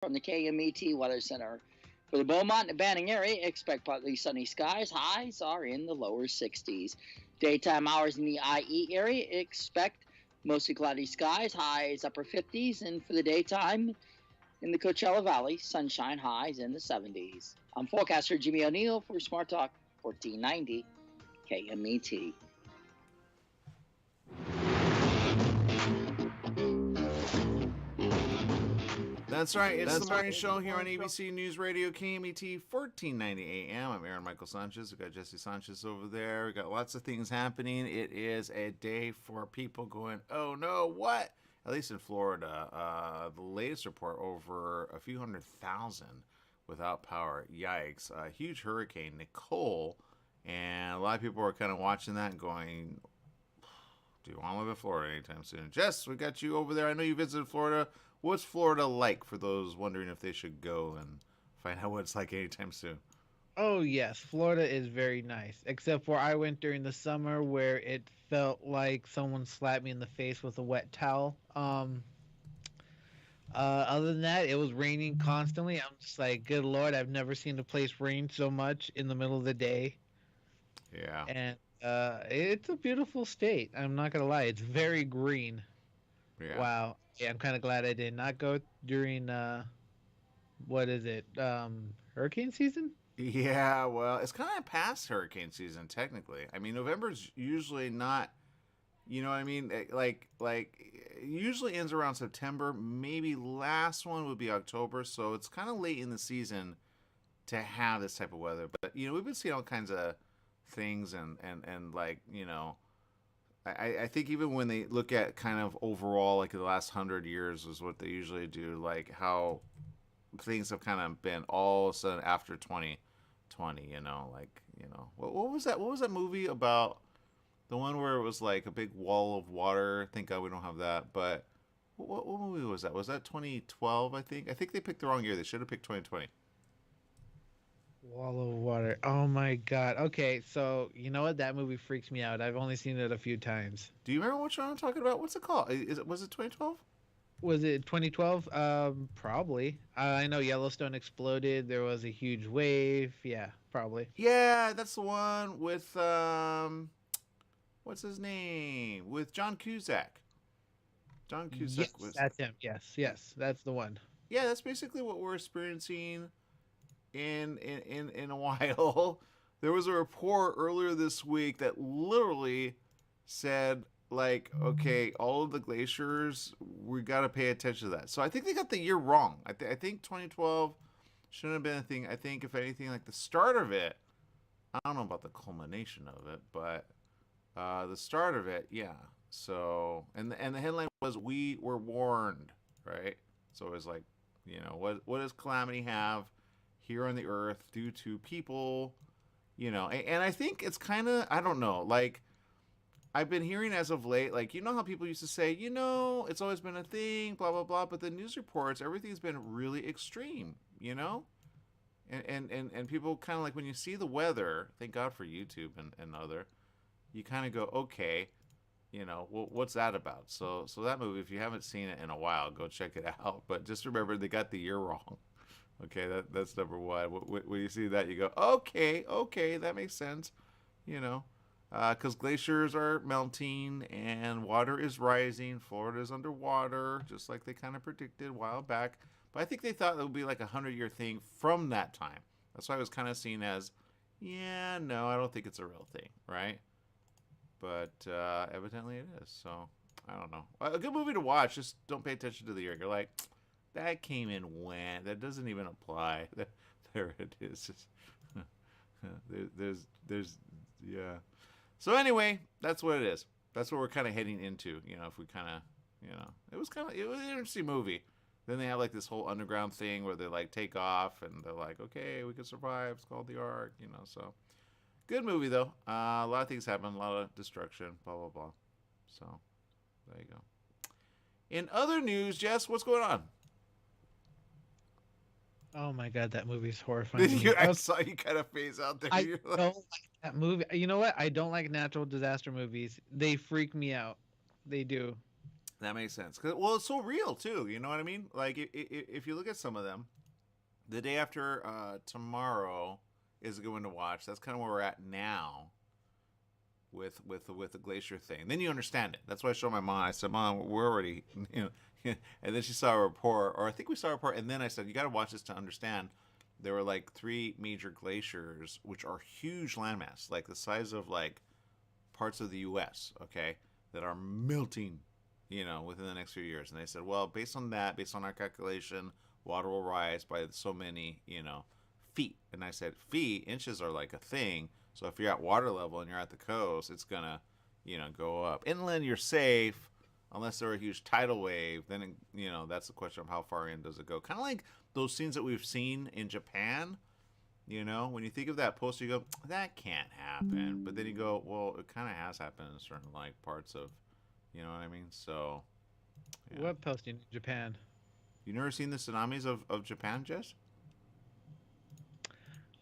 from the KMET Weather Center. For the Beaumont and Banning area, expect partly sunny skies. Highs are in the lower 60s. Daytime hours in the IE area, expect mostly cloudy skies. Highs upper 50s. And for the daytime in the Coachella Valley, sunshine highs in the 70s. I'm forecaster Jimmy O'Neill for Smart Talk 1490 KMET. That's right. It's the morning show here on ABC News Radio KMET 1490 AM. I'm Aaron Michael Sanchez. We've got Jesse Sanchez over there. We've got lots of things happening. It is a day for people going, oh no, what? At least in Florida. The latest report, over a few 100,000 without power. Yikes. A huge hurricane, Nicole. And a lot of people are kind of watching that and going, do you want to live in Florida anytime soon? Jess, we got you over there. I know you visited Florida. What's Florida like for those wondering if they should go and find out what it's like anytime soon? Oh yes, Florida is very nice. Except for I went during the summer where it felt like someone slapped me in the face with a wet towel. Other than that, it was raining constantly. I'm just like, good Lord, I've never seen a place rain so much in the middle of the day. Yeah. And it's a beautiful state. I'm not gonna lie, it's very green. Yeah. Wow. Yeah, I'm kind of glad I did not go during what is it? Hurricane season? Yeah, well, it's kind of past hurricane season technically. I mean, November's usually not, you know what I mean? Like usually ends around September. Maybe last one would be October, so it's kind of late in the season to have this type of weather. But you know, we've been seeing all kinds of things and like, you know, I think even when they look at kind of overall, like the last 100 years is what they usually do, like how things have kind of been all of a sudden after 2020, you know, like, you know, what was that? What was that movie about? The one where it was like a big wall of water. Thank God we don't have that. But what movie was that? Was that 2012, I think? I think they picked the wrong year. They should have picked 2020. Wall of Water. Oh my God. Okay, so you know what? That movie freaks me out. I've only seen it a few times. Do you remember which one I'm talking about? What's it called? Was it 2012? Was it 2012? Probably. I know Yellowstone exploded. There was a huge wave. Yeah, probably. Yeah, that's the one with what's his name? With John Cusack. John Cusack Yes, was. that's him. Yes, yes, that's the one. Yeah, that's basically what we're experiencing in a while. There was a report earlier this week that literally said, like, okay, all of the glaciers, we got to pay attention to that. So I think they got the year wrong. I think 2012 shouldn't have been a thing. I think if anything, like the start of it, I don't know about the culmination of it, but the start of it, yeah. So and the headline was, "We were warned," right? So it was like, you know, what does calamity have here on the earth due to people, you know? And I think it's kind of, I don't know, like I've been hearing as of late, like, you know how people used to say, you know, it's always been a thing, blah blah blah, but the news reports, everything's been really extreme, you know? And people kind of like, when you see the weather, thank God for YouTube and other, you kind of go, okay, you know, what's that about? So that movie, if you haven't seen it in a while, go check it out. But just remember, they got the year wrong. Okay, that's number one. When you see that, you go, okay, that makes sense. You know, because glaciers are melting and water is rising. Florida is underwater, just like they kind of predicted a while back. But I think they thought it would be like 100-year thing from that time. That's why it was kind of seen as, yeah, no, I don't think it's a real thing, right? But evidently it is. So I don't know. A good movie to watch. Just don't pay attention to the year. You're like, that came in when? That doesn't even apply. There it is. Just, there's, yeah. So anyway, that's what it is. That's what we're kind of heading into. You know, if we kind of, you know, it was an interesting movie. Then they have like this whole underground thing where they like take off and they're like, okay, we can survive. It's called the Ark, you know. So good movie though. A lot of things happen, a lot of destruction, blah blah blah. So there you go. In other news, Jess, what's going on? Oh my God, that movie's horrifying. I saw you kind of phase out there. I You're like, don't like that movie. You know what? I don't like natural disaster movies. They freak me out. They do. That makes sense. Well, it's so real too. You know what I mean? Like if you look at some of them, the day after tomorrow is a good one to watch. That's kind of where we're at now with the glacier thing. Then you understand it. That's why I showed my mom. I said, "Mom, we're already," you know. And then she saw a report, or I think we saw a report. And then I said, "You got to watch this to understand." There were like 3 major glaciers, which are huge landmass, like the size of like parts of the U.S. Okay, that are melting, within the next few years. And they said, well, based on that, based on our calculation, water will rise by so many, feet. And I said, feet, inches are like a thing. So if you're at water level and you're at the coast, it's gonna, go up. Inland, you're safe, unless there's a huge tidal wave. Then, that's the question of how far in does it go. Kind of like those scenes that we've seen in Japan. When you think of that poster, you go, that can't happen. But then you go, well, it kind of has happened in certain like parts of, you know what I mean? So, yeah. What posting in Japan? You never seen the tsunamis of Japan, Jess?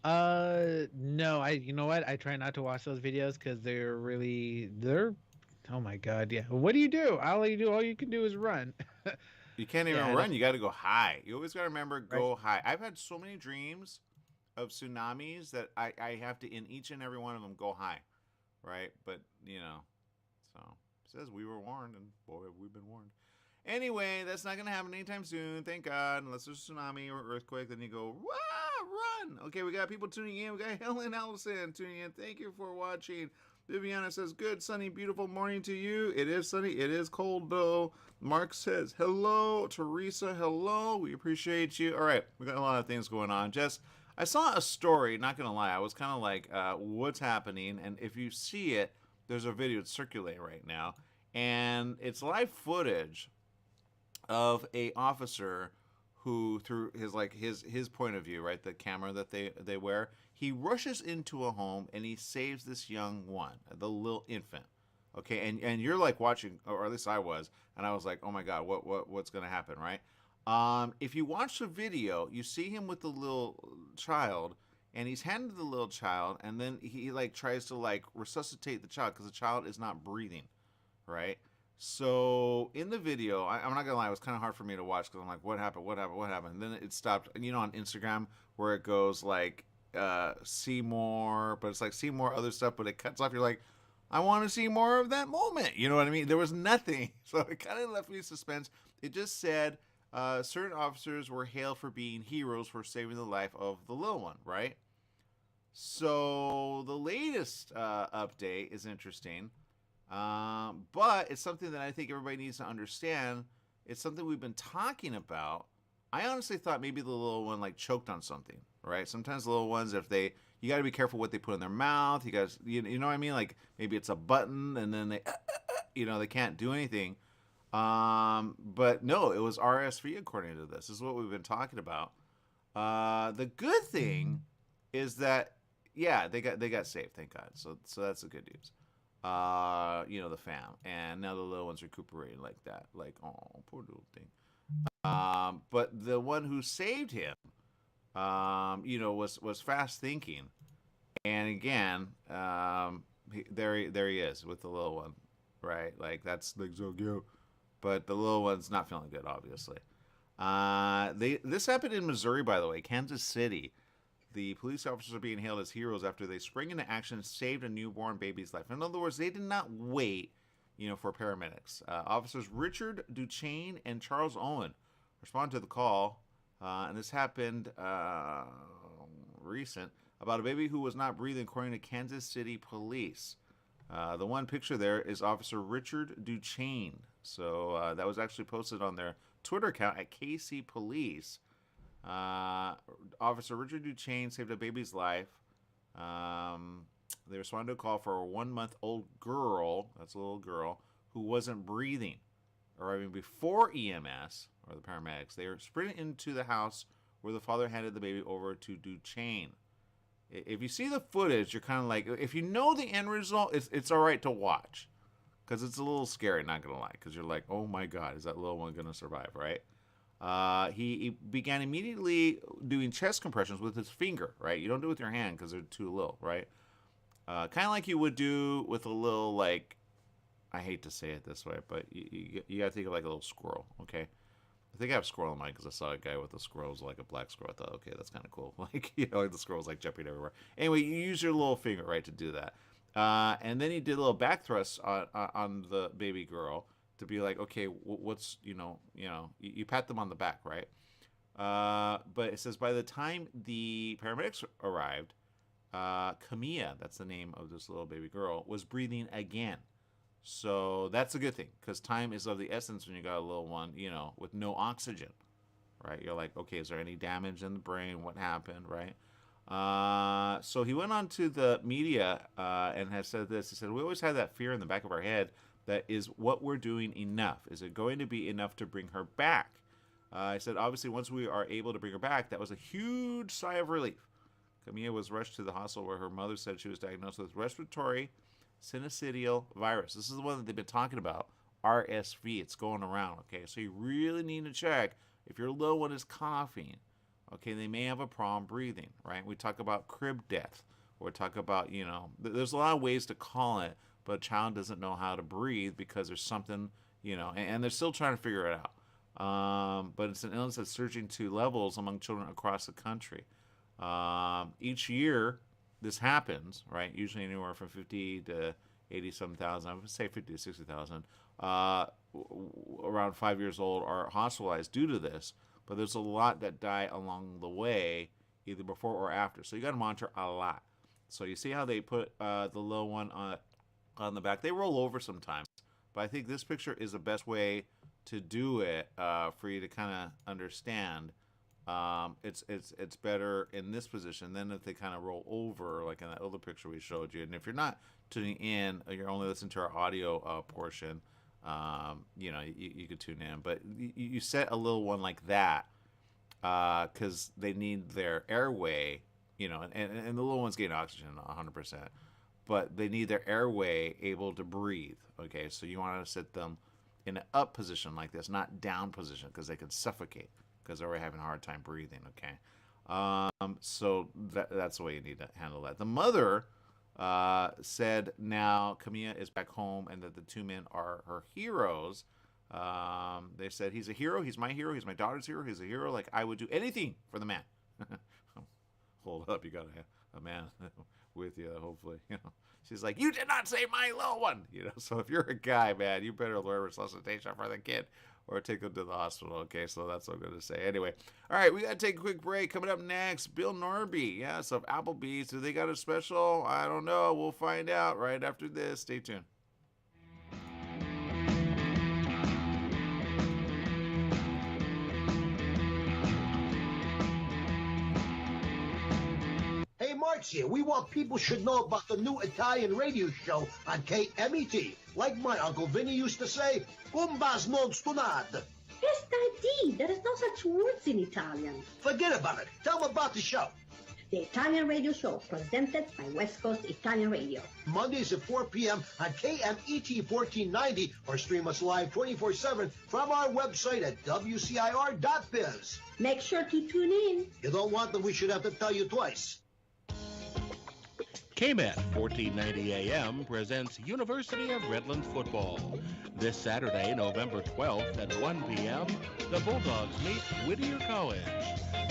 No, you know what? I try not to watch those videos because they're, oh my God, yeah. What do? All you can do is run. You can't even Yeah, run. You got to go high. You always got to remember, go right. high. I've had so many dreams of tsunamis that I have to, in each and every one of them, go high, right? But, so it says we were warned, and boy, have we been warned. Anyway, that's not going to happen anytime soon, thank God, unless there's a tsunami or earthquake, then you go, wah, run. Okay, we got people tuning in. We got Helen Allison tuning in. Thank you for watching. Viviana says, good, sunny, beautiful morning to you. It is sunny. It is cold, though. Mark says, hello. Teresa, hello. We appreciate you. All right, we got a lot of things going on. Jess, I saw a story, not going to lie. I was kind of like, what's happening? And if you see it, there's a video circulating right now. And it's live footage of a officer who, through his point of view, right, the camera that they wear, he rushes into a home and he saves this young one, the little infant. Okay, and you're like watching, or at least I was, and I was like, oh my God, what's gonna happen, right? If you watch the video, you see him with the little child, and he's handed the little child, and then he like tries to like resuscitate the child because the child is not breathing, right? So in the video, I'm not gonna lie, it was kind of hard for me to watch because I'm like, what happened? And then it stopped. And on Instagram where it goes like see more, but it's like see more other stuff, but it cuts off. You're like, I want to see more of that moment. You know what I mean? There was nothing, so it kind of left me in suspense. It just said certain officers were hailed for being heroes for saving the life of the little one, right? So the latest update is interesting. But it's something that I think everybody needs to understand. It's something we've been talking about. I honestly thought maybe the little one like choked on something, right? Sometimes the little ones, you got to be careful what they put in their mouth. You know what I mean? Like maybe it's a button and then they can't do anything. But no, it was RSV according to this. This is what we've been talking about. The good thing is that, yeah, they got saved, thank God. So that's the good news. The fam, and now the little one's recuperating like that, like, oh, poor little thing. But the one who saved him, was fast thinking, and again, there he is with the little one, right? Like that's like so cute, but the little one's not feeling good, obviously. This happened in Missouri, by the way, Kansas City. The police officers are being hailed as heroes after they spring into action and saved a newborn baby's life. In other words, they did not wait, for paramedics. Officers Richard Duchesne and Charles Owen responded to the call, and this happened recent, about a baby who was not breathing, according to Kansas City police. The one picture there is Officer Richard Duchesne. So that was actually posted on their Twitter account at KC Police. Officer Richard Duchesne saved a baby's life. They responded to a call for a 1-month-old girl, that's a little girl, who wasn't breathing. Arriving before EMS, or the paramedics, they were sprinting into the house where the father handed the baby over to Duchesne. If you see the footage, you're kind of like, if you know the end result, it's all right to watch. Because it's a little scary, not going to lie. Because you're like, oh my God, is that little one going to survive, right? He began immediately doing chest compressions with his finger, right? You don't do it with your hand because they're too little, right? Kind of like you would do with a little, like, I hate to say it this way, but you gotta think of like a little squirrel, okay? I think I have a squirrel in mind because I saw a guy with a squirrel, like a black squirrel. I thought, okay, that's kind of cool. Like, like the squirrel's like jumping everywhere. Anyway, you use your little finger, right, to do that. And then he did a little back thrust on the baby girl to be like, okay, what's, you pat them on the back, right? But it says by the time the paramedics arrived, Camilla, that's the name of this little baby girl, was breathing again. So that's a good thing, because time is of the essence when you got a little one, with no oxygen, right? You're like, okay, is there any damage in the brain? What happened, right? So he went on to the media and has said this. He said, we always had that fear in the back of our head that is what we're doing enough? Is it going to be enough to bring her back? I said, obviously, once we are able to bring her back, that was a huge sigh of relief. Camilla was rushed to the hospital where her mother said she was diagnosed with respiratory syncytial virus. This is the one that they've been talking about, RSV. It's going around, okay? So you really need to check if your little one is coughing. Okay, they may have a problem breathing, right? We talk about crib death, or talk about, there's a lot of ways to call it, but a child doesn't know how to breathe because there's something, and they're still trying to figure it out. But it's an illness that's surging to levels among children across the country. Each year, this happens, right? Usually anywhere from 50 to 80-some thousand. I would say 50 to 60,000. Around 5 years old are hospitalized due to this. But there's a lot that die along the way, either before or after. So you got to monitor a lot. So you see how they put the little one on the back. They roll over sometimes. But I think this picture is the best way to do it for you to kind of understand. It's better in this position than if they kind of roll over, like in that other picture we showed you. And if you're not tuning in, you're only listening to our audio portion, you could tune in. But you set a little one like that because they need their airway, and the little one's getting oxygen 100%. But they need their airway able to breathe, okay? So you want to sit them in an up position like this, not down position, because they could suffocate because they're already having a hard time breathing, okay? So that's the way you need to handle that. The mother said now Camilla is back home and that the two men are her heroes. They said, he's a hero, he's my hero, he's my daughter's hero, he's a hero, like I would do anything for the man. Hold up, you got a man with you, hopefully, She's like, you did not save my little one, So if you're a guy, man, you better learn resuscitation for the kid or take them to the hospital, okay? So that's what I'm going to say. Anyway, all right, we got to take a quick break. Coming up next, Bill Norby, yes, of Applebee's. Do they got a special? I don't know. We'll find out right after this. Stay tuned. Hey, Mark's here. We want people should know about the new Italian radio show on KMET. Like my Uncle Vinny used to say, Gumbas non stunad. Resta there is no such words in Italian. Forget about it. Tell them about the show. The Italian Radio Show, presented by West Coast Italian Radio. Mondays at 4 p.m. on KMET 1490, or stream us live 24/7 from our website at WCIR.biz. Make sure to tune in. You don't want that we should have to tell you twice. KMET 1490 AM presents University of Redlands football. This Saturday, November 12th at 1 p.m., the Bulldogs meet Whittier College,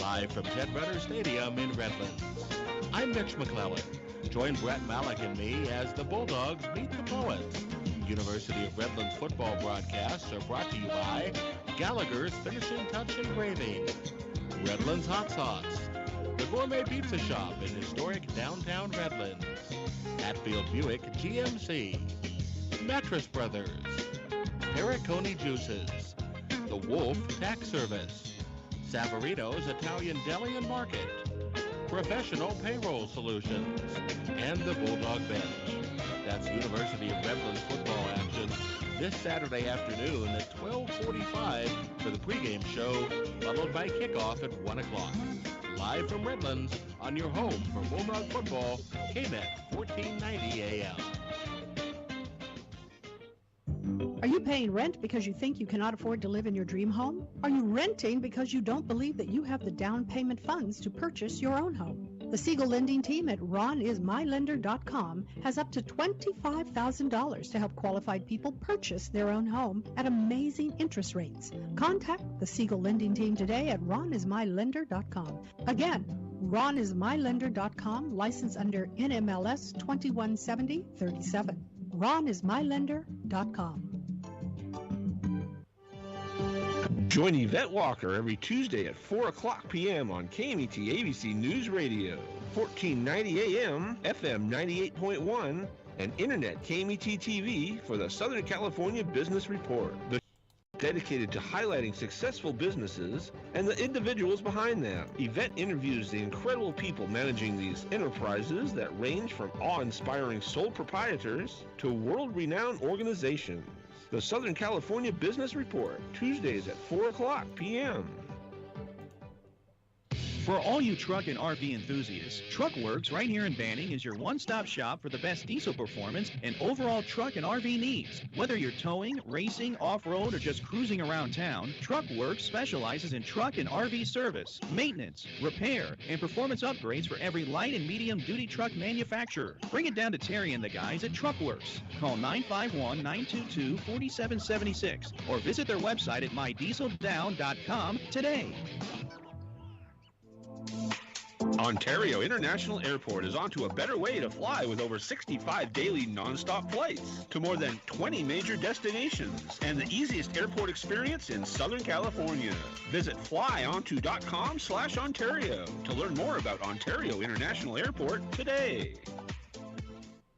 live from Ted Brunner Stadium in Redlands. I'm Mitch McClellan. Join Brett Malik and me as the Bulldogs meet the Poets. University of Redlands football broadcasts are brought to you by Gallagher's Finishing Touch Engraving, Redlands Hot Sauce, the Gourmet Pizza Shop in historic downtown Redlands, Hatfield Buick GMC, Mattress Brothers, Perricone Juices, The Wolf Tax Service, Savarino's Italian Deli and Market, Professional Payroll Solutions, and the Bulldog Bench. That's University of Redlands football action this Saturday afternoon at 12:45 for the pregame show, followed by kickoff at 1 o'clock. Live from Redlands on your home for Bulldog football, KMET 1490 AM. Are you paying rent because you think you cannot afford to live in your dream home? Are you renting because you don't believe that you have the down payment funds to purchase your own home? The Siegel lending team at ronismylender.com has up to $25,000 to help qualified people purchase their own home at amazing interest rates. Contact the Siegel lending team today at ronismylender.com. Again, ronismylender.com, license under NMLS 217037. ronismylender.com. Join Yvette Walker every Tuesday at 4 o'clock p.m. on KMET ABC News Radio, 1490 AM, FM 98.1, and Internet KMET TV for the Southern California Business Report. The dedicated to highlighting successful businesses and the individuals behind them. Yvette interviews the incredible people managing these enterprises that range from awe-inspiring sole proprietors to world-renowned organizations. The Southern California Business Report, Tuesdays at 4 o'clock p.m. For all you truck and RV enthusiasts, TruckWorks right here in Banning is your one-stop shop for the best diesel performance and overall truck and RV needs. Whether you're towing, racing, off-road, or just cruising around town, TruckWorks specializes in truck and RV service, maintenance, repair, and performance upgrades for every light and medium-duty truck manufacturer. Bring it down to Terry and the guys at TruckWorks. Call 951-922-4776 or visit their website at mydieseldown.com today. Ontario International Airport is onto a better way to fly with over 65 daily non-stop flights to more than 20 major destinations and the easiest airport experience in Southern California. Visit flyonto.com/Ontario to learn more about Ontario International Airport today.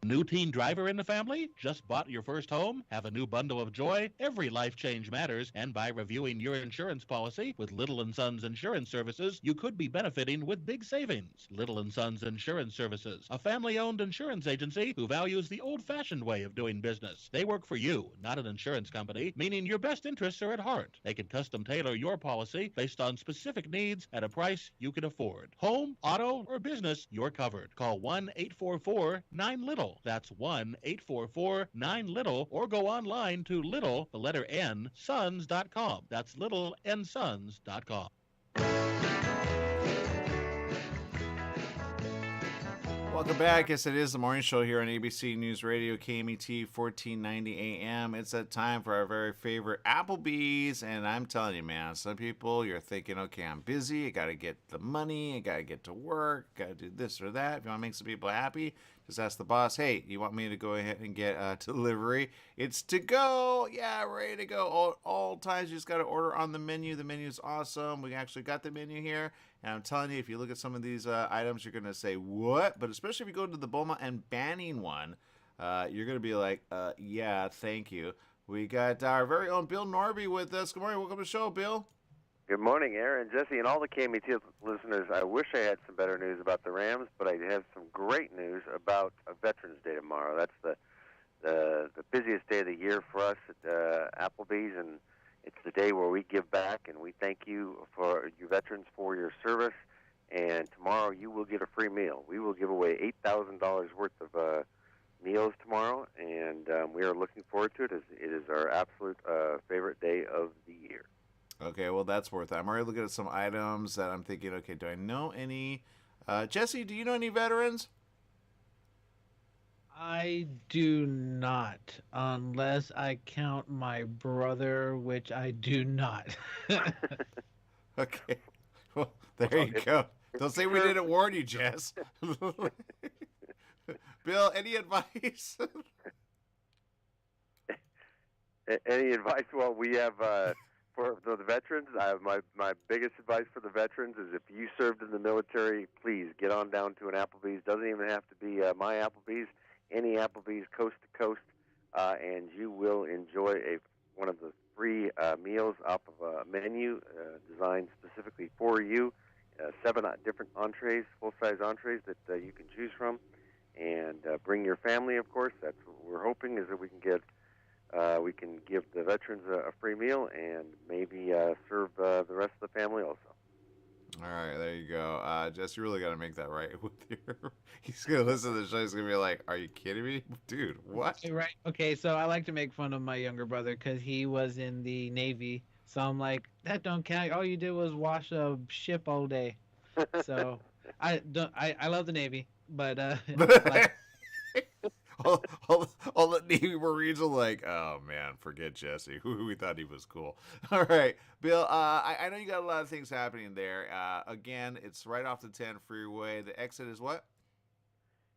New teen driver in the family? Just bought your first home? Have a new bundle of joy? Every life change matters, and by reviewing your insurance policy with Little & Sons Insurance Services, you could be benefiting with big savings. Little & Sons Insurance Services, a family-owned insurance agency who values the old-fashioned way of doing business. They work for you, not an insurance company, meaning your best interests are at heart. They can custom tailor your policy based on specific needs at a price you can afford. Home, auto, or business, you're covered. Call 1-844-9-LITTLE. That's 1-844-9-LITTLE, or go online to little, the letter N, sons.com. That's littlensons.com. Welcome back. Yes, it is the morning show here on ABC News Radio, KMET 1490 AM. It's that time for our very favorite Applebee's, and I'm telling you, man, some people, you're thinking, okay, I'm busy, I got to get the money, I got to get to work, got to do this or that. If you want to make some people happy, just ask the boss, hey, you want me to go ahead and get delivery? It's to go. Yeah, ready to go. All times you just got to order on the menu. The menu's awesome. We actually got the menu here. And I'm telling you, if you look at some of these items, you're going to say, what? But especially if you go to the Beaumont and Banning one, you're going to be like, yeah, thank you. We got our very own Bill Norby with us. Good morning. Welcome to the show, Bill. Good morning, Aaron, Jesse, and all the KMET listeners. I wish I had some better news about the Rams, but I have some great news about Veterans Day tomorrow. That's the busiest day of the year for us at Applebee's, and it's the day where we give back, and we thank you for you veterans for your service. And tomorrow you will get a free meal. We will give away $8,000 worth of meals tomorrow, and we are looking forward to it. It is our absolute favorite day of the year. Okay, well, that's worth it. I'm already looking at some items that I'm thinking, okay, do I know any? Jesse, do you know any veterans? I do not, unless I count my brother, which I do not. Okay, well, there you go. Don't say we didn't warn you, Jess. Bill, any advice? Any advice? Well, we have... For the veterans, my biggest advice for the veterans is if you served in the military, please get on down to an Applebee's. Doesn't even have to be my Applebee's, any Applebee's coast to coast, and you will enjoy one of the free meals off of a menu designed specifically for you. 7 different entrees, full-size entrees that you can choose from, and bring your family. Of course, that's what we're hoping is that we can give the veterans a free meal and maybe serve the rest of the family also. All right, there you go. Jess, you really got to make that right with your... He's going to listen to the show. He's going to be like, are you kidding me? Dude, what? Right. Okay, so I like to make fun of my younger brother because he was in the Navy. So I'm like, that don't count. All you did was wash a ship all day. So I love the Navy, but all the Navy Marines are like, oh man, forget Jesse. We thought he was cool. All right, Bill. I know you got a lot of things happening there. Again, it's right off the 10 freeway. The exit is what?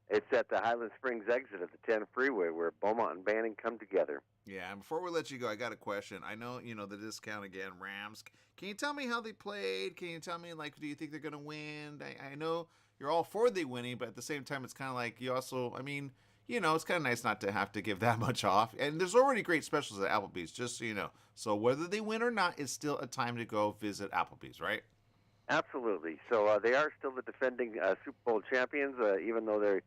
It's at the Highland Springs exit of the 10 freeway where Beaumont and Banning come together. Yeah, and before we let you go, I got a question. I know, the discount again, Rams. Can you tell me how they played? Can you tell me, do you think they're going to win? I know you're all for they winning, but at the same time, it's kind of like you also, it's kind of nice not to have to give that much off. And there's already great specials at Applebee's, just so you know. So whether they win or not, it's still a time to go visit Applebee's, right? Absolutely. So they are still the defending Super Bowl champions, even though they've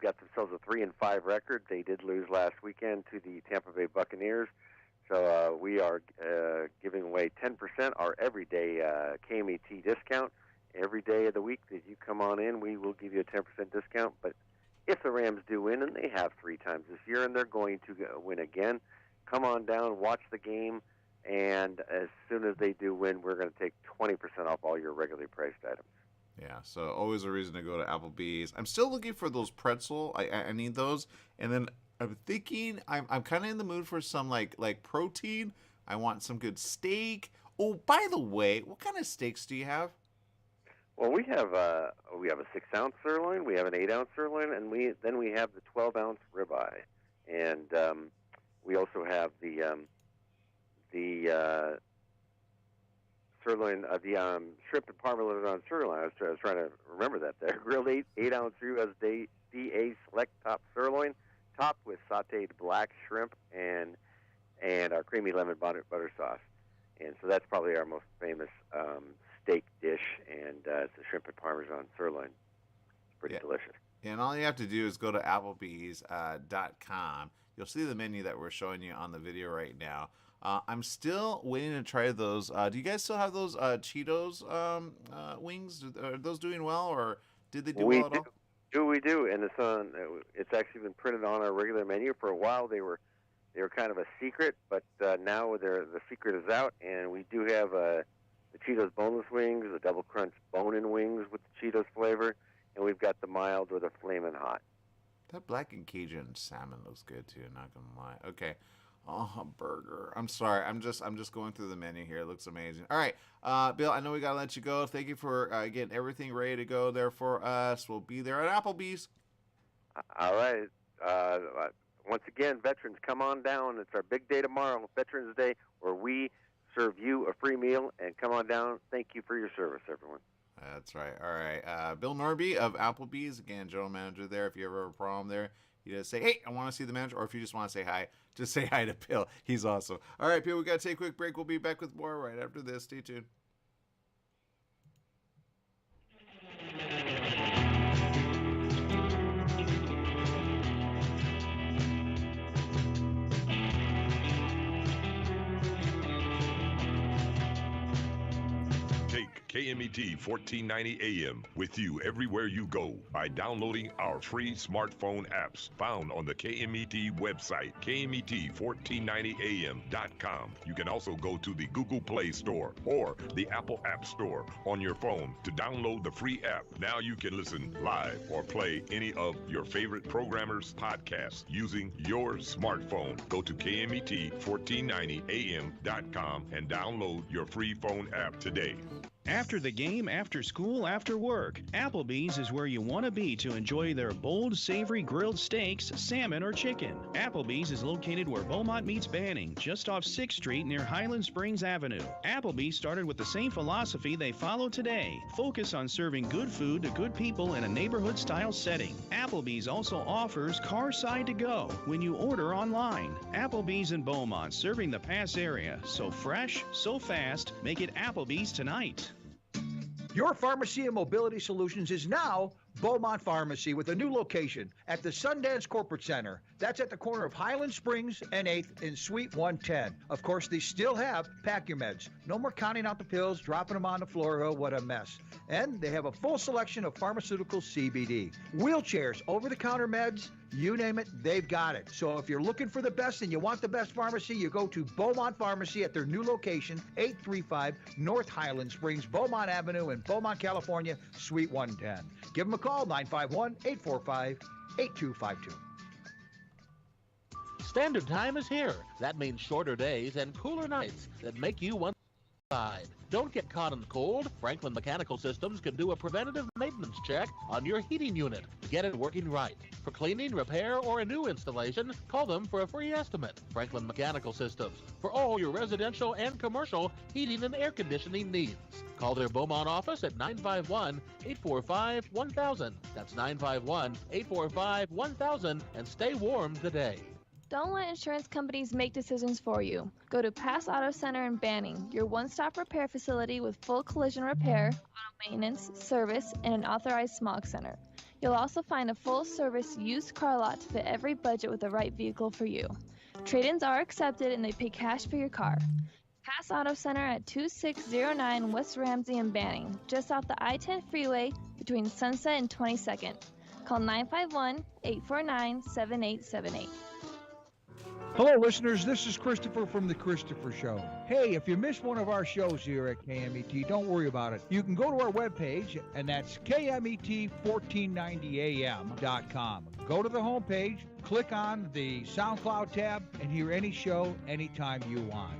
got themselves a 3-5 record. They did lose last weekend to the Tampa Bay Buccaneers. So we are giving away 10% our everyday KMET discount. Every day of the week that you come on in, we will give you a 10% discount. But if the Rams do win, and they have 3 times this year, and they're going to win again, come on down, watch the game, and as soon as they do win, we're going to take 20% off all your regularly priced items. Yeah, so always a reason to go to Applebee's. I'm still looking for those pretzel. I need those. And then I'm thinking I'm kind of in the mood for some like protein. I want some good steak. Oh, by the way, what kind of steaks do you have? Well, we have a 6-ounce sirloin, we have an 8-ounce sirloin, and we have the 12-ounce ribeye, and we also have the sirloin, the shrimp and Parmesan sirloin. I was trying to remember that there. Grilled 8-ounce USDA select top sirloin, topped with sautéed black shrimp and our creamy lemon butter sauce. And so that's probably our most famous steak dish, and it's a shrimp and Parmesan sirloin. It's pretty delicious. And all you have to do is go to Applebee's.com. You'll see the menu that we're showing you on the video right now. I'm still waiting to try those. Do you guys still have those Cheetos wings? Are those doing well, or did they do well at all? We do, and it's actually been printed on our regular menu. For a while, they were kind of a secret, but now the secret is out, and we do have the Cheetos boneless wings, the double crunch bone-in wings with the Cheetos flavor, and we've got the mild or the flamin' hot. That black and Cajun salmon looks good too. Not gonna lie. Okay. Oh, a burger. I'm sorry. I'm just going through the menu here. It looks amazing. All right, Bill. I know we gotta let you go. Thank you for getting everything ready to go there for us. We'll be there at Applebee's. All right. Once again, veterans, come on down. It's our big day tomorrow, Veterans Day, where we serve you a free meal. And come on down. Thank you for your service, everyone. That's right. All right. Bill Norby of Applebee's, again, general manager there. If you ever have a problem there, you just say, hey, I want to see the manager. Or if you just want to say hi, just say hi to Bill. He's awesome. All right, Bill, we got to take a quick break. We'll be back with more right after this. Stay tuned. KMET 1490 AM with you everywhere you go by downloading our free smartphone apps found on the KMET website, KMET1490am.com. You can also go to the Google Play Store or the Apple App Store on your phone to download the free app. Now you can listen live or play any of your favorite programmers' podcasts using your smartphone. Go to KMET1490am.com and download your free phone app today. After the game, after school, after work, Applebee's is where you want to be to enjoy their bold, savory grilled steaks, salmon, or chicken. Applebee's is located where Beaumont meets Banning, just off 6th Street near Highland Springs Avenue. Applebee's started with the same philosophy they follow today. Focus on serving good food to good people in a neighborhood-style setting. Applebee's also offers Carside to Go when you order online. Applebee's in Beaumont, serving the Pass area. So fresh, so fast, make it Applebee's tonight. Your Pharmacy and Mobility Solutions is now Beaumont Pharmacy with a new location at the Sundance Corporate Center. That's at the corner of Highland Springs and 8th in Suite 110. Of course, they still have Pack Your Meds. No more counting out the pills, dropping them on the floor. Oh, what a mess. And they have a full selection of pharmaceutical CBD, wheelchairs, over-the-counter meds, You name it, they've got it. So if you're looking for the best and you want the best pharmacy, you go to Beaumont Pharmacy at their new location, 835 North Highland Springs, Beaumont Avenue in Beaumont, California, Suite 110. Give them a call, 951-845-8252. Standard time is here. That means shorter days and cooler nights that make you want side. Don't get caught in the cold. Franklin Mechanical Systems can do a preventative maintenance check on your heating unit to get it working right. For cleaning, repair, or a new installation, call them for a free estimate. Franklin Mechanical Systems, for all your residential and commercial heating and air conditioning needs. Call their Beaumont office at 951-845-1000. That's 951-845-1000, and stay warm today. Don't let insurance companies make decisions for you. Go to Pass Auto Center in Banning, your one-stop repair facility with full collision repair, auto maintenance, service, and an authorized smog center. You'll also find a full-service used car lot to fit every budget with the right vehicle for you. Trade-ins are accepted and they pay cash for your car. Pass Auto Center at 2609 West Ramsey in Banning, just off the I-10 freeway between Sunset and 22nd. Call 951-849-7878. Hello, listeners. This is Christopher from The Christopher Show. Hey, if you missed one of our shows here at KMET, don't worry about it. You can go to our webpage, and that's KMET1490am.com. Go to the homepage, click on the SoundCloud tab, and hear any show anytime you want.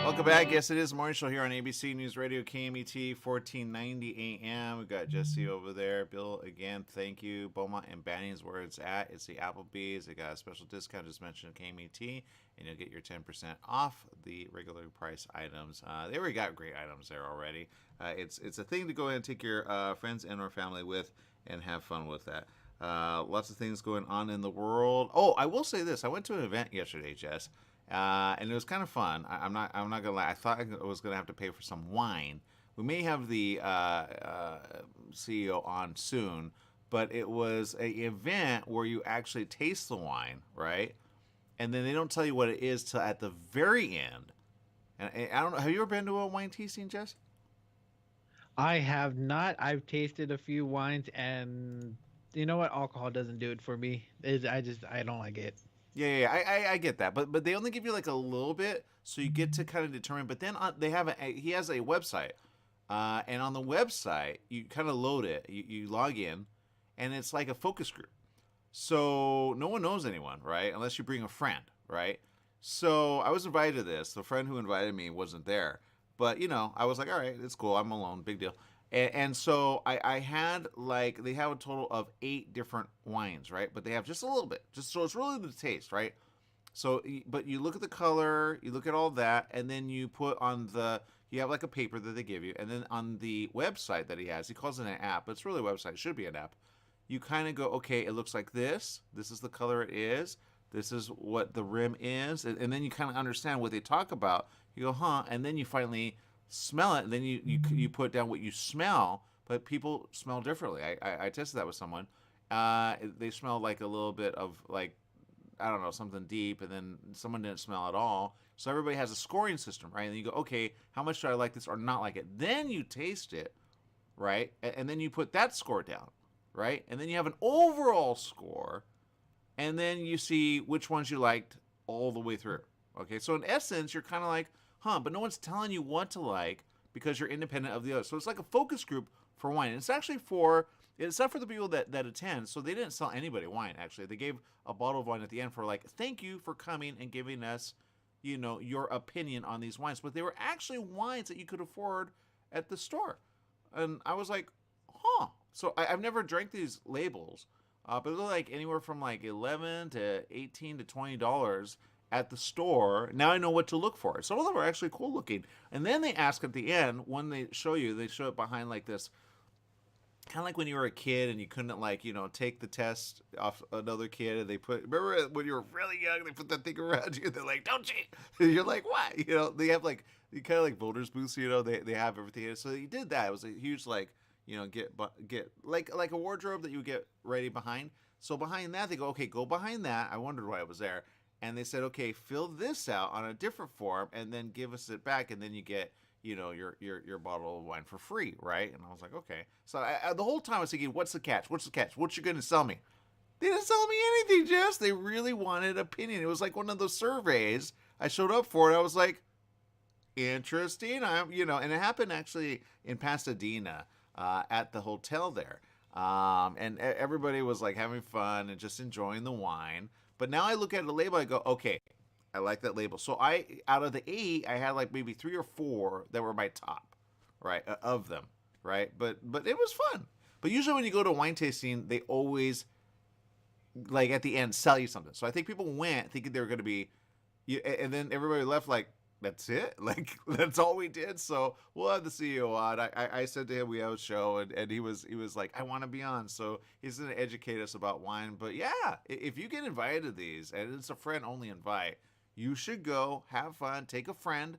Welcome back. Yes, it is the morning show here on ABC News Radio, KMET 1490 AM. We've got Jesse over there. Bill, again, thank you. Beaumont and Banning is where it's at. It's the Applebee's. They got a special discount. Just mentioned KMET, and you'll get your 10% off the regular price items. They already got great items there already. It's a thing to go ahead and take your friends and or family with and have fun with that. Lots of things going on in the world. Oh, I will say this. I went to an event yesterday, Jess. And it was kind of fun. I'm not gonna lie. I thought I was gonna have to pay for some wine. We may have the CEO on soon, but it was an event where you actually taste the wine, right? And then they don't tell you what it is till at the very end. And I don't know. Have you ever been to a wine tasting, Jess? I have not. I've tasted a few wines, and you know what? Alcohol doesn't do it for me. I don't like it. Yeah, I get that, but they only give you like a little bit, so you get to kind of determine. But then they have he has a website, and on the website you kind of load it, you log in, and it's like a focus group. So no one knows anyone, right? Unless you bring a friend, right? So I was invited to this. The friend who invited me wasn't there, but I was like, all right, it's cool. I'm alone, big deal. And so I had like, they have a total of 8 different wines, right? But they have just a little bit, just so it's really the taste, right? So, but you look at the color, you look at all that, and then you put on you have like a paper that they give you, and then on the website that he has, he calls it an app, but it's really a website, it should be an app. You kind of go, okay, it looks like this is the color it is, this is what the rim is, and then you kind of understand what they talk about. You go, huh, and then you finally smell it, and then you put down what you smell, but people smell differently. I tested that with someone. They smell like a little bit of like, I don't know, something deep, and then someone didn't smell at all. So everybody has a scoring system, right? And then you go, okay, how much do I like this or not like it? Then you taste it, right? And then you put that score down, right? And then you have an overall score, and then you see which ones you liked all the way through. Okay, so in essence, you're kind of like, but no one's telling you what to like because you're independent of the other. So it's like a focus group for wine. And it's not for the people that attend. So they didn't sell anybody wine, actually. They gave a bottle of wine at the end for like, thank you for coming and giving us, your opinion on these wines. But they were actually wines that you could afford at the store. And I was like, So I've never drank these labels, but they're like anywhere from like $11 to $18 to $20 at the store. Now I know what to look for. Some of them are actually cool looking. And then they ask at the end, when they show it behind like this, kind of like when you were a kid and you couldn't take the test off another kid, and remember when you were really young, they put that thing around you, they're like, don't cheat. And you're like, what? They have like, kind of like voters booths, they have everything. So you did that. It was a huge get like a wardrobe that you would get ready behind. So behind that, they go, okay, go behind that. I wondered why it was there. And they said, okay, fill this out on a different form and then give us it back. And then you get, your bottle of wine for free, right? And I was like, okay. So the whole time I was thinking, what's the catch? What's the catch? What you going to sell me? They didn't sell me anything, Jess. They really wanted opinion. It was like one of those surveys. I showed up for it. I was like, interesting. And it happened actually in Pasadena at the hotel there. And everybody was like having fun and just enjoying the wine. But now I look at the label, I go, okay, I like that label. So out of the 8, I had like maybe 3 or 4 that were my top, right, of them, right? But it was fun. But usually when you go to a wine tasting, they always, like at the end, sell you something. So I think people went thinking they were going to be, and then everybody left like, that's it? Like, that's all we did? So we'll have the CEO on. I said to him, we have a show, and he was like, I want to be on. So he's going to educate us about wine. But yeah, if you get invited to these, and it's a friend-only invite, you should go, have fun, take a friend.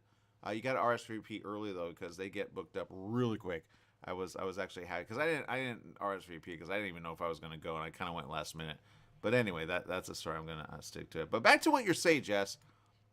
You got to RSVP early, though, because they get booked up really quick. I was actually happy, because I didn't RSVP, because I didn't even know if I was going to go, and I kind of went last minute. But anyway, that's a story. I'm going to stick to it. But back to what you're saying, Jess.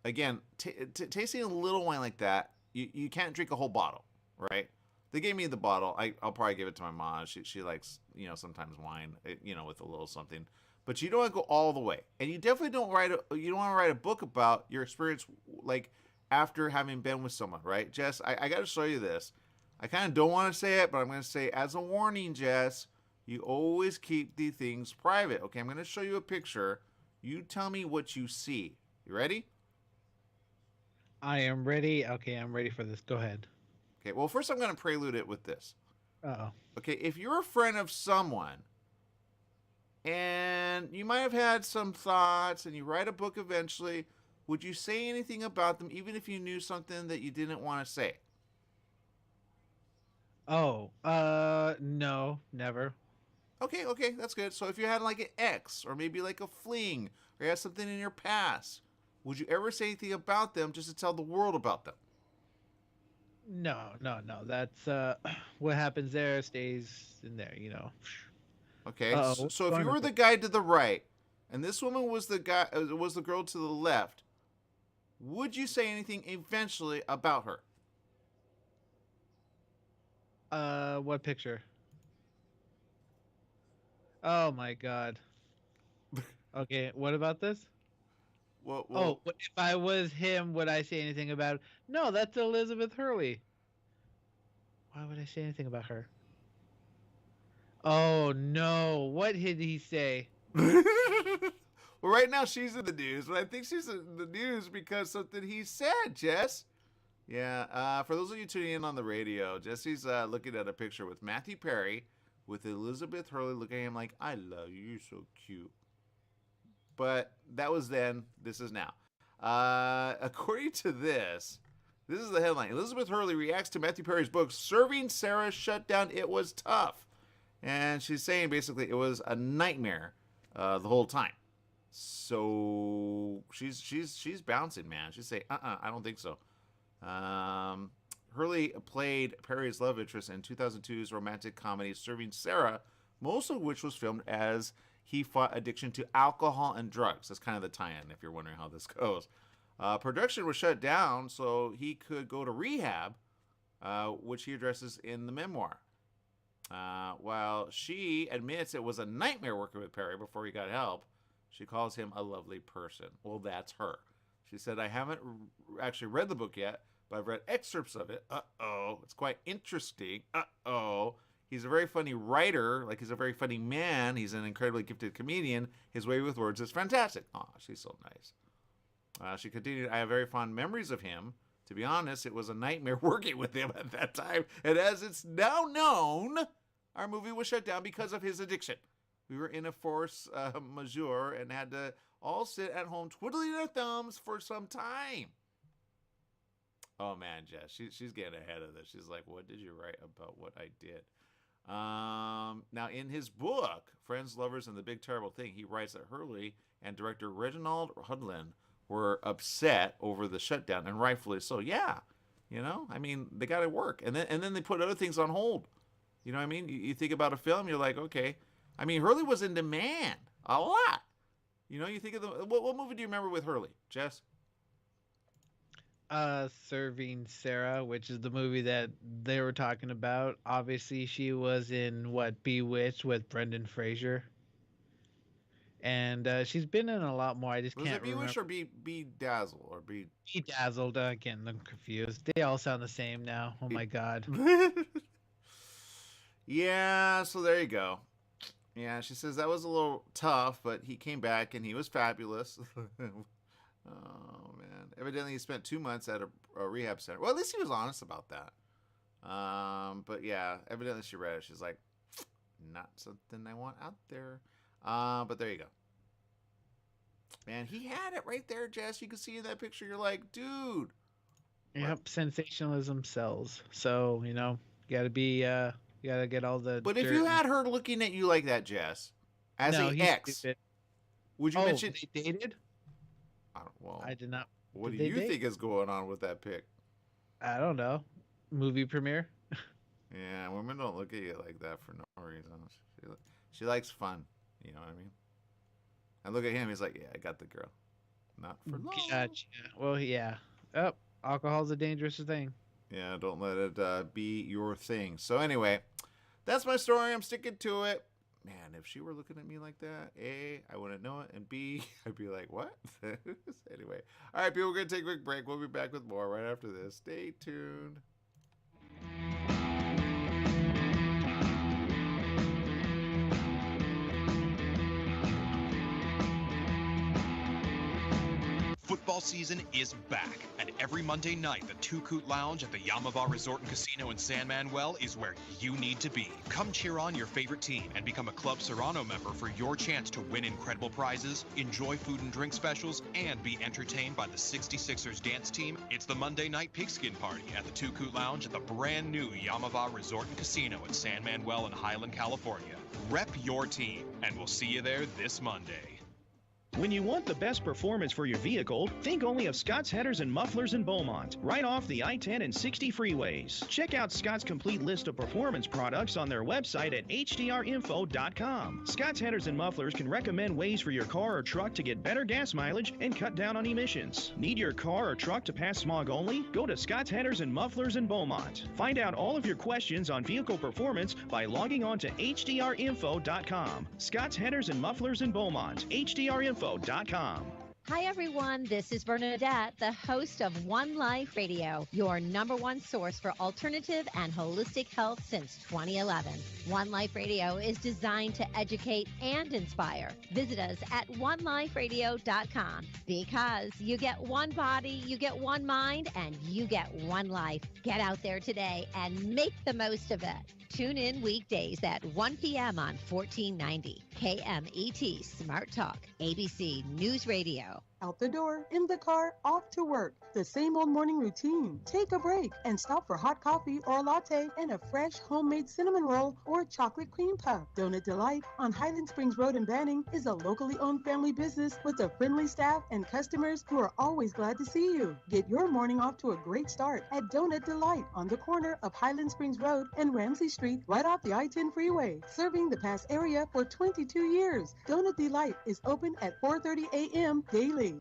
Again, tasting a little wine like that, you can't drink a whole bottle, right? They gave me the bottle. I'll probably give it to my mom. She likes, sometimes wine, with a little something. But you don't want to go all the way, and you definitely don't want to write a book about your experience, like after having been with someone, right, Jess? I got to show you this. I kind of don't want to say it, but I'm going to say as a warning, Jess. You always keep the things private. Okay, I'm going to show you a picture. You tell me what you see. You ready? I am ready. Okay, I'm ready for this. Go ahead. Okay, well, first I'm going to prelude it with this. Uh-oh. Okay, if you're a friend of someone, and you might have had some thoughts, and you write a book eventually, would you say anything about them, even if you knew something that you didn't want to say? Oh, no, never. Okay, that's good. So if you had like an ex, or maybe like a fling, or you had something in your past, would you ever say anything about them just to tell the world about them? No. That's what happens there stays in there, Okay, so if you were the guy to the right, and this woman was the girl to the left, would you say anything eventually about her? What picture? Oh my God. Okay, what about this? Well, if I was him, would I say anything about it? No, that's Elizabeth Hurley. Why would I say anything about her? Oh no, what did he say? Well, right now she's in the news, but I think she's in the news because something he said, Jess. Yeah, for those of you tuning in on the radio, Jesse's looking at a picture with Matthew Perry with Elizabeth Hurley looking at him like, I love you, you're so cute. But that was then, this is now. According to this is the headline. Elizabeth Hurley reacts to Matthew Perry's book, Serving Sarah Shut Down, It Was Tough. And she's saying basically it was a nightmare the whole time. So she's bouncing, man. She's saying, I don't think so. Hurley played Perry's love interest in 2002's romantic comedy Serving Sarah, most of which was filmed as he fought addiction to alcohol and drugs. That's kind of the tie-in, if you're wondering how this goes. Production was shut down so he could go to rehab, which he addresses in the memoir. While she admits it was a nightmare working with Perry before he got help, she calls him a lovely person. Well, that's her. She said, I haven't actually read the book yet, but I've read excerpts of it. It's quite interesting. He's a very funny writer. Like, he's a very funny man. He's an incredibly gifted comedian. His way with words is fantastic. Oh, she's so nice. She continued, I have very fond memories of him. To be honest, it was a nightmare working with him at that time. And as it's now known, our movie was shut down because of his addiction. We were in a force majeure and had to all sit at home twiddling our thumbs for some time. Oh, man, Jess, she's getting ahead of this. She's like, what did you write about what I did? Now, in his book, Friends, Lovers, and the Big Terrible Thing, he writes that Hurley and director Reginald Hudlin were upset over the shutdown, and rightfully so. Yeah, I mean, they got to work. And then they put other things on hold. You know what I mean? You think about a film, you're like, okay. I mean, Hurley was in demand a lot. You think of what movie do you remember with Hurley, Jess? Serving Sarah, which is the movie that they were talking about. Obviously, she was in what Bewitched with Brendan Fraser, and she's been in a lot more. I just Was can't it Bewitched remember. or Be Dazzle or Be? Bedazzled. Getting them confused. They all sound the same now. Oh my god. Yeah, so there you go. Yeah, she says that was a little tough, but he came back and he was fabulous. Oh man! Evidently, he spent 2 months at a rehab center. Well, at least he was honest about that. But yeah, evidently she read it. She's like, not something I want out there. But there you go. Man, he had it right there, Jess. You can see in that picture. You're like, dude. Yep, sensationalism sells. So you gotta be, you gotta get all the. But if you had her looking at you like that, Jess, as No, an he's ex, stupid. would you mention? They dated? Well, I did not. What do Did they you date? think is going on with that pic? I don't know. Movie premiere. Yeah, women don't look at you like that for no reason. She likes fun. You know what I mean? I look at him. He's like, yeah, I got the girl. Not for long. Gotcha. Well, yeah. Oh, alcohol's a dangerous thing. Yeah, don't let it be your thing. So anyway, that's my story. I'm sticking to it. Man, if she were looking at me like that, A, I wouldn't know it, and B, I'd be like, what? Anyway. All right, people, we're going to take a quick break. We'll be back with more right after this. Stay tuned. Football season is back, and every Monday night, the Two Coot Lounge at the Yamava Resort and Casino in San Manuel is where you need to be. Come cheer on your favorite team and become a Club Serrano member for your chance to win incredible prizes, enjoy food and drink specials, and be entertained by the 66ers dance team. It's the Monday Night Pigskin Party at the Two Coot Lounge at the brand new Yamava Resort and Casino in San Manuel in Highland, California. Rep your team, and we'll see you there this Monday. When you want the best performance for your vehicle, think only of Scott's Headers and Mufflers in Beaumont, right off the I-10 and 60 freeways. Check out Scott's complete list of performance products on their website at hdrinfo.com. Scott's Headers and Mufflers can recommend ways for your car or truck to get better gas mileage and cut down on emissions. Need your car or truck to pass smog only? Go to Scott's Headers and Mufflers in Beaumont. Find out all of your questions on vehicle performance by logging on to hdrinfo.com. Scott's Headers and Mufflers in Beaumont. hdrinfo.com. Hi, everyone. This is Bernadette, the host of One Life Radio, your #1 source for alternative and holistic health since 2011. One Life Radio is designed to educate and inspire. Visit us at oneliferadio.com because you get one body, you get one mind, and you get one life. Get out there today and make the most of it. Tune in weekdays at 1 p.m. on 1490 KMET Smart Talk, ABC News Radio. Out the door, in the car, off to work. The same old morning routine. Take a break and stop for hot coffee or a latte and a fresh homemade cinnamon roll or chocolate cream puff. Donut Delight on Highland Springs Road in Banning is a locally owned family business with a friendly staff and customers who are always glad to see you. Get your morning off to a great start at Donut Delight on the corner of Highland Springs Road and Ramsey Street right off the I-10 freeway. Serving the Pass area for 22 years. Donut Delight is open at 4:30 a.m. daily.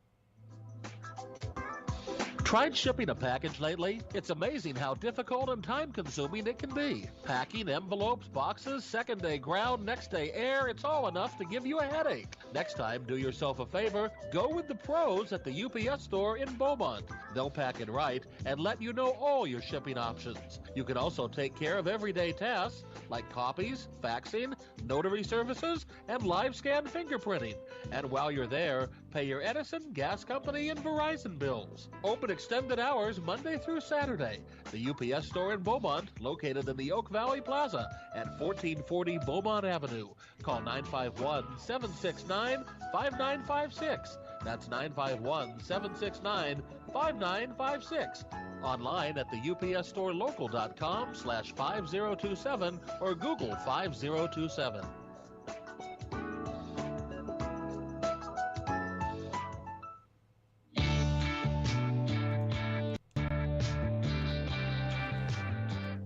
Tried shipping a package lately? It's amazing how difficult and time-consuming it can be. Packing, envelopes, boxes, second-day ground, next-day air, it's all enough to give you a headache. Next time, do yourself a favor, go with the pros at the UPS store in Beaumont. They'll pack it right and let you know all your shipping options. You can also take care of everyday tasks like copies, faxing, notary services, and live scan fingerprinting. And while you're there, pay your Edison, gas company, and Verizon bills. Open extended hours Monday through Saturday. The UPS store in Beaumont, located in the Oak Valley Plaza at 1440 Beaumont Avenue. Call 951-769-5956. That's 951-769-5956. Online at the upsstorelocal.com/5027 or Google 5027.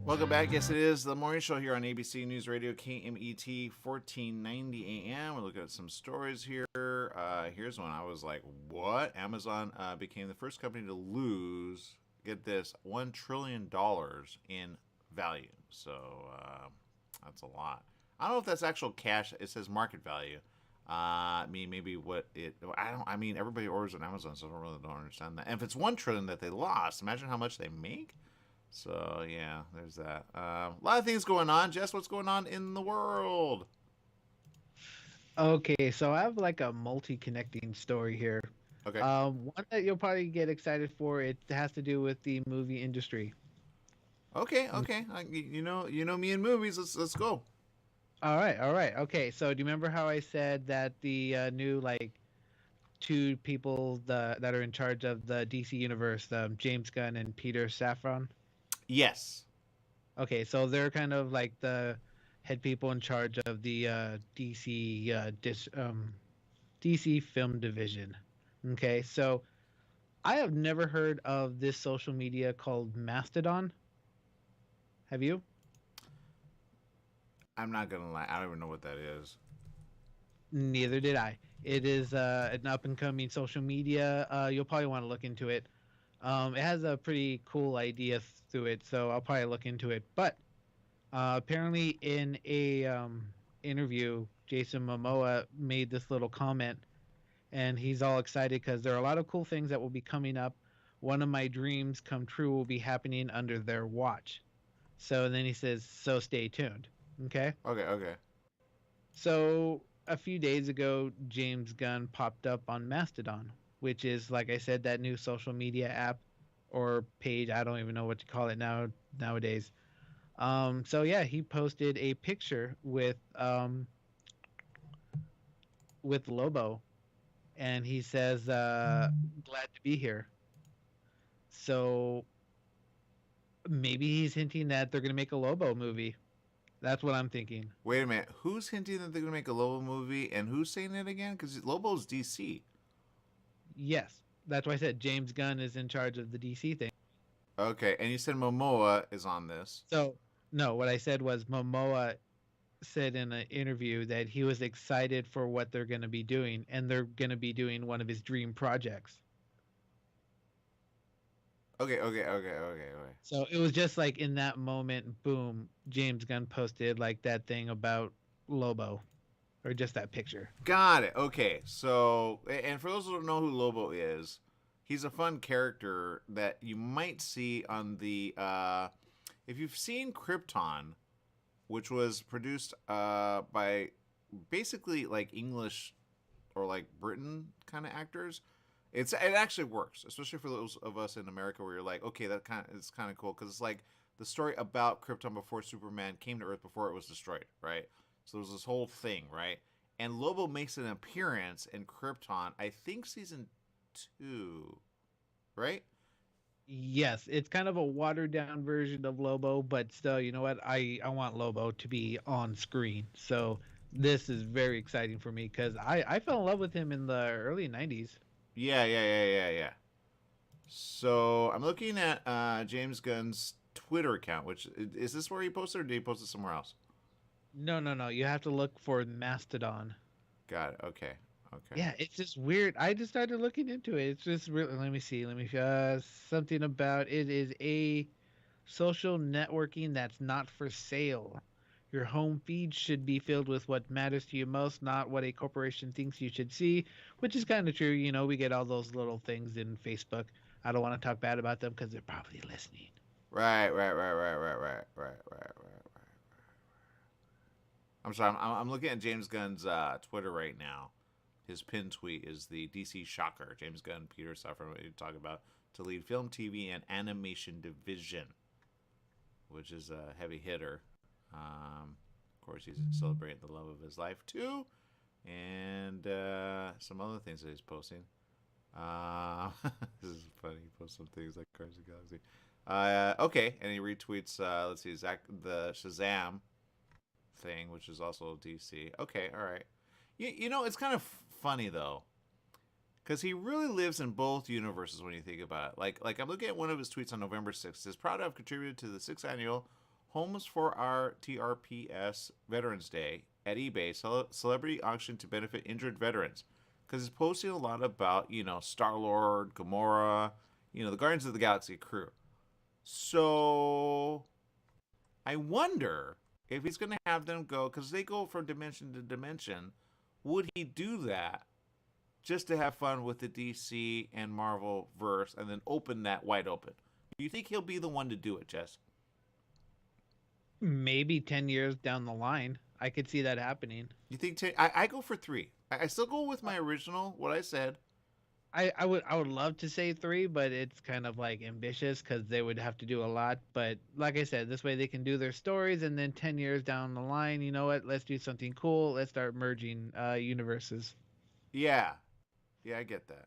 Welcome back. Yes, it is the morning show here on ABC News Radio, KMET 1490 AM. We're looking at some stories here. Here's one. I was like, what? Amazon became the first company to lose, get this, $1 trillion in value. So that's a lot. I don't know if that's actual cash. It says market value. Maybe what it, everybody orders on Amazon, so I don't understand that. And if it's $1 trillion that they lost, imagine how much they make. So, yeah, there's that. A lot of things going on. Jess, what's going on in the world? Okay, so I have like a multi-connecting story here. Okay. One that you'll probably get excited for. It has to do with the movie industry. Okay. You know me in movies. Let's go. All right. Okay, so do you remember how I said that the new two people that are in charge of the DC universe, James Gunn and Peter Safran? Yes. Okay, so they're kind of like the head people in charge of the DC film division. Okay, so I have never heard of this social media called Mastodon. Have you? I'm not gonna lie, I don't even know what that is. Neither did I. It is an up-and-coming social media. You'll probably want to look into it. It has a pretty cool idea through it, so I'll probably look into it. But apparently in a interview, Jason Momoa made this little comment, and he's all excited because there are a lot of cool things that will be coming up. One of my dreams come true will be happening under their watch. So then he says, so stay tuned. Okay? Okay. So a few days ago, James Gunn popped up on Mastodon, which is, like I said, that new social media app or page. I don't even know what to call it nowadays. So yeah, he posted a picture with Lobo, and he says, "Glad to be here." So maybe he's hinting that they're gonna make a Lobo movie. That's what I'm thinking. Wait a minute. Who's hinting that they're gonna make a Lobo movie, and who's saying it again? Because Lobo's DC. Yes, that's why I said James Gunn is in charge of the DC thing. Okay, and you said Momoa is on this. So, no, what I said was Momoa said in an interview that he was excited for what they're going to be doing, and they're going to be doing one of his dream projects. Okay. So it was just like in that moment, boom, James Gunn posted like that thing about Lobo. Or just that picture. Got it. Okay. So, and for those who don't know who Lobo is, he's a fun character that you might see on the, if you've seen Krypton, which was produced by basically like English or like Britain kind of actors, it actually works, especially for those of us in America where you're like, okay, it's kind of cool because it's like the story about Krypton before Superman came to Earth before it was destroyed, right? So there's this whole thing, right? And Lobo makes an appearance in Krypton, I think season 2, right? Yes, it's kind of a watered down version of Lobo, but still, you know what? I want Lobo to be on screen. So this is very exciting for me because I fell in love with him in the early 90s. Yeah. So I'm looking at James Gunn's Twitter account, which is this where he posted, or did he post it somewhere else? No. You have to look for Mastodon. Got it. Okay. Yeah, it's just weird. I just started looking into it. It's just really. Let me see. Something about it is a social networking that's not for sale. Your home feed should be filled with what matters to you most, not what a corporation thinks you should see, which is kind of true. You know, we get all those little things in Facebook. I don't want to talk bad about them because they're probably listening. Right. I'm sorry. I'm looking at James Gunn's Twitter right now. His pin tweet is the DC Shocker. James Gunn, Peter Safran, what you talk about, to lead film, TV, and animation division, which is a heavy hitter. Of course, he's celebrating the love of his life too, and some other things that he's posting. This is funny. He posts some things like Cars of the Galaxy. Okay, and he retweets. Let's see, the Shazam thing, which is also DC. Okay, all right. You know, it's kind of funny though, because he really lives in both universes when you think about it. Like I'm looking at one of his tweets on November 6th. It says, proud to have contributed to the 6th annual Homes for our TRPS Veterans Day at eBay, celebrity auction to benefit injured veterans. Because it's posting a lot about, Star-Lord, Gamora, the Guardians of the Galaxy crew. So I wonder if he's going to have them go, because they go from dimension to dimension. Would he do that just to have fun with the DC and Marvel verse and then open that wide open? Do you think he'll be the one to do it, Jess? Maybe 10 years down the line, I could see that happening. You think I go for 3. I still go with my original, what I said. I would love to say 3, but it's kind of like ambitious because they would have to do a lot. But like I said, this way they can do their stories, and then 10 years down the line, you know what? Let's do something cool. Let's start merging universes. Yeah, I get that.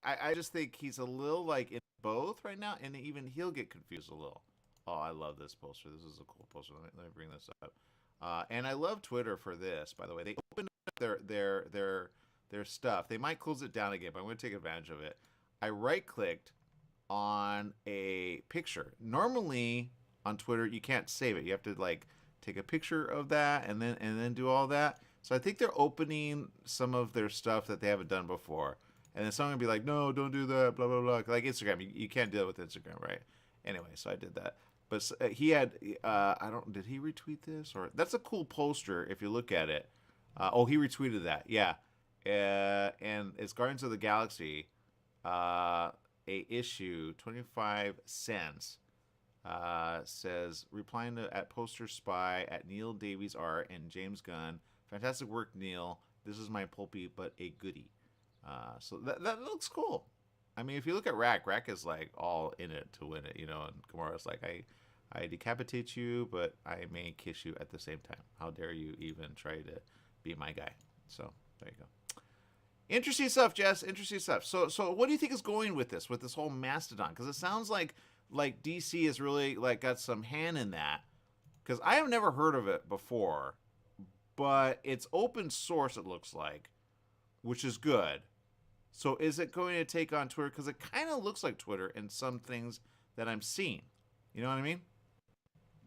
I just think he's a little like in both right now, and even he'll get confused a little. Oh, I love this poster. This is a cool poster. Let me bring this up. And I love Twitter for this, by the way. They opened up their stuff. They might close it down again, but I'm going to take advantage of it. I right-clicked on a picture. Normally on Twitter, you can't save it. You have to like take a picture of that and then do all that. So I think they're opening some of their stuff that they haven't done before. And then someone will be like, no, don't do that, blah, blah, blah. Like Instagram, you can't deal with Instagram, right? Anyway, so I did that. But he had, did he retweet this? Or that's a cool poster if you look at it. He retweeted that, yeah. And it's Guardians of the Galaxy, a issue, 25 cents, says, replying at Poster Spy at Neil Davies Art and James Gunn. Fantastic work, Neil. This is my pulpy, but a goodie. So that looks cool. I mean, if you look at Rack is like all in it to win it, and Gamora's like, I decapitate you, but I may kiss you at the same time. How dare you even try to be my guy? So there you go. Interesting stuff, Jess. Interesting stuff. So what do you think is going with this whole Mastodon? Because it sounds like DC is really like got some hand in that. Because I have never heard of it before, but it's open source. It looks like, which is good. So is it going to take on Twitter? Because it kind of looks like Twitter in some things that I'm seeing. You know what I mean?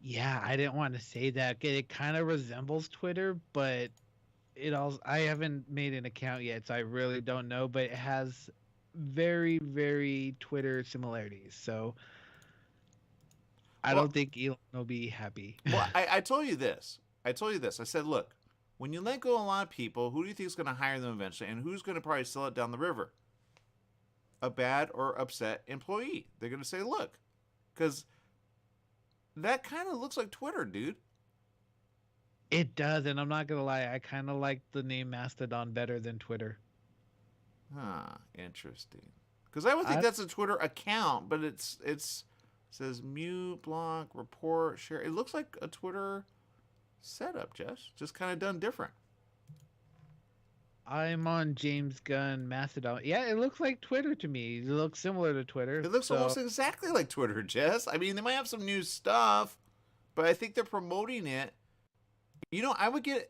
Yeah, I didn't want to say that. It kind of resembles Twitter, but I haven't made an account yet, so I really don't know. But it has very, very Twitter similarities. So I don't think Elon will be happy. Well, I told you this. I said, look, when you let go a lot of people, who do you think is going to hire them eventually? And who's going to probably sell it down the river? A bad or upset employee. They're going to say, look, because that kind of looks like Twitter, dude. It does, and I'm not going to lie. I kind of like the name Mastodon better than Twitter. Interesting. Because I would think that's a Twitter account, but it says mute, block, report, share. It looks like a Twitter setup, Jess. Just kind of done different. I'm on James Gunn Mastodon. Yeah, it looks like Twitter to me. It looks similar to Twitter. It looks almost exactly like Twitter, Jess. I mean, they might have some new stuff, but I think they're promoting it. I would get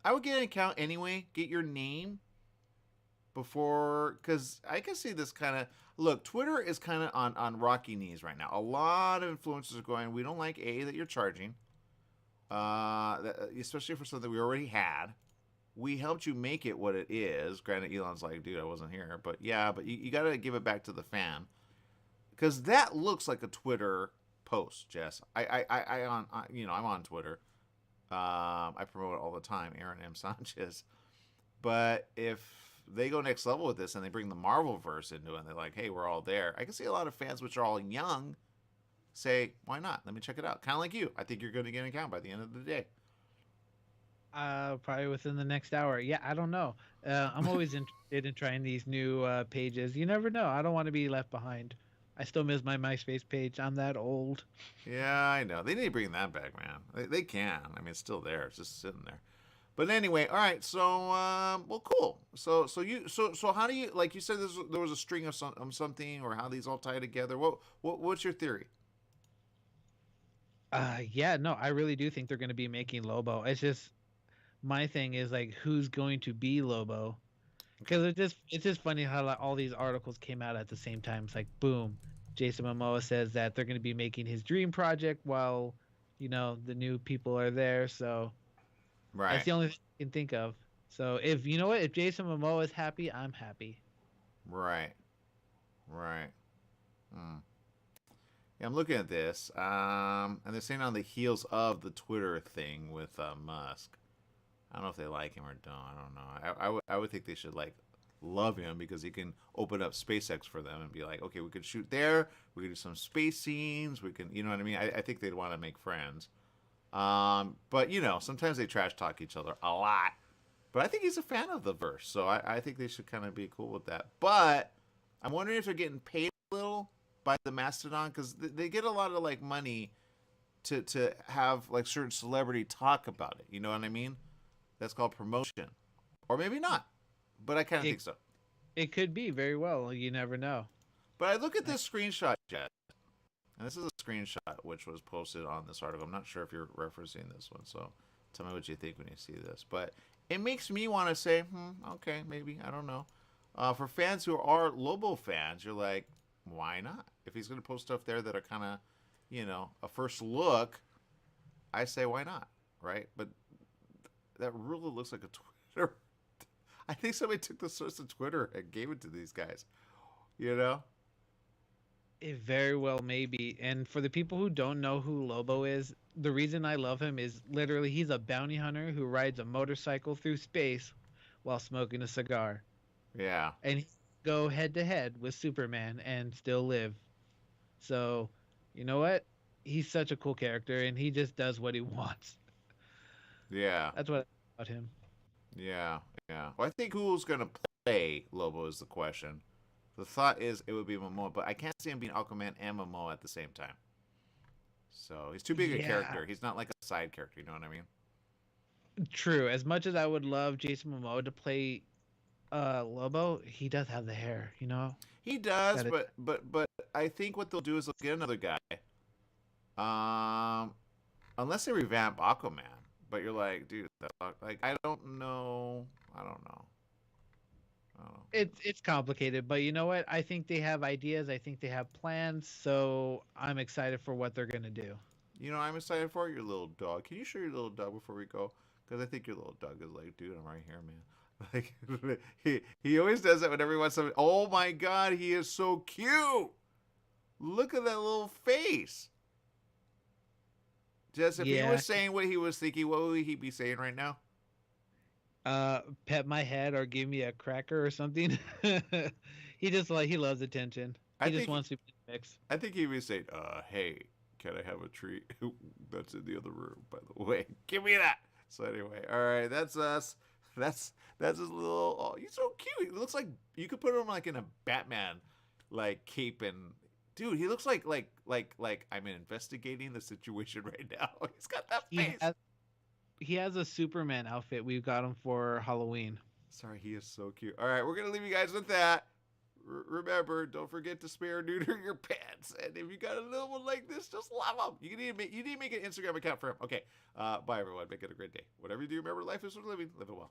an account anyway. Get your name before, because I can see this kind of look. Twitter is kind of on rocky knees right now. A lot of influencers are going, we don't like that you're charging, especially for something we already had. We helped you make it what it is. Granted, Elon's like, dude, I wasn't here, but yeah, but you got to give it back to the fan, because that looks like a Twitter post, Jess. I'm on Twitter. I promote it all the time, Aaron M. Sanchez. But if they go next level with this and they bring the Marvel verse into it and they're like, hey, we're all there, I can see a lot of fans, which are all young, say, why not? Let me check it out. Kind of like you. I think you're going to get an account by the end of the day. Probably within the next hour. Yeah, I don't know. I'm always interested in trying these new pages. You never know. I don't want to be left behind. I still miss my MySpace page. I'm that old. Yeah, I know. They need to bring that back, man. They can. I mean, it's still there. It's just sitting there. But anyway, all right. So, well, cool. So how do you, like you said, there was a string of something, or how these all tie together? What's your theory? Yeah, no, I really do think they're going to be making Lobo. It's just, my thing is like, who's going to be Lobo? Because it's just funny how like all these articles came out at the same time. It's like, boom, Jason Momoa says that they're going to be making his dream project while, the new people are there. So that's the only thing I can think of. So if Jason Momoa is happy, I'm happy. Right. Yeah, I'm looking at this, and they're saying on the heels of the Twitter thing with Musk. I don't know if they like him or don't. I don't know. I would think they should love him because he can open up SpaceX for them and be like, okay, we could shoot there, we could do some space scenes, we can, you know what I mean? I think they'd want to make friends. But sometimes they trash talk each other a lot. But I think he's a fan of the verse, so I think they should kind of be cool with that. But I'm wondering if they're getting paid a little by the Mastodon, because they get a lot of money to have certain celebrity talk about it. You know what I mean? That's called promotion, or maybe not. But I kind of think so. It could be very well. You never know. But I look at this screenshot, Jet, and this is a screenshot which was posted on this article. I'm not sure if you're referencing this one, so tell me what you think when you see this. But it makes me want to say, okay, maybe, I don't know. For fans who are Lobo fans, you're like, why not? If he's going to post stuff there that are kind of, a first look, I say why not, right? But that really looks like a Twitter. I think somebody took the source of Twitter and gave it to these guys, It very well may be. And for the people who don't know who Lobo is, the reason I love him is literally he's a bounty hunter who rides a motorcycle through space while smoking a cigar. Yeah. And he go head to head with Superman and still live. So, you know what? He's such a cool character and he just does what he wants. Yeah. That's what I like about him. Yeah. Well, I think who's going to play Lobo is the question. The thought is it would be Momoa, but I can't see him being Aquaman and Momoa at the same time. So he's too big a character. He's not like a side character, you know what I mean? True. As much as I would love Jason Momoa to play Lobo, he does have the hair, He does, but I think what they'll do is they'll get another guy. Unless they revamp Aquaman. But you're like, dude, I don't know. It's complicated, but you know what? I think they have ideas. I think they have plans. So I'm excited for what they're gonna do. I'm excited for your little dog. Can you show your little dog before we go? Because I think your little dog is like, dude, I'm right here, man. He always does that whenever he wants something. Oh my God, he is so cute. Look at that little face. Jess, if he was saying what he was thinking, what would he be saying right now? Pet my head or give me a cracker or something. He loves attention. He just wants to be mixed. I think he would say, hey, can I have a treat? That's in the other room, by the way. Give me that. So anyway, all right, that's us. That's his little. Oh, he's so cute. He looks like you could put him in a Batman cape and. Dude, he looks like I'm investigating the situation right now. He's got that face. He has a Superman outfit. We've got him for Halloween. Sorry, he is so cute. All right, we're going to leave you guys with that. Remember, don't forget to spay or neuter your pets. And if you got a little one like this, just love them. You need to make an Instagram account for him. Okay, bye, everyone. Make it a great day. Whatever you do, remember, life is worth living. Live it well.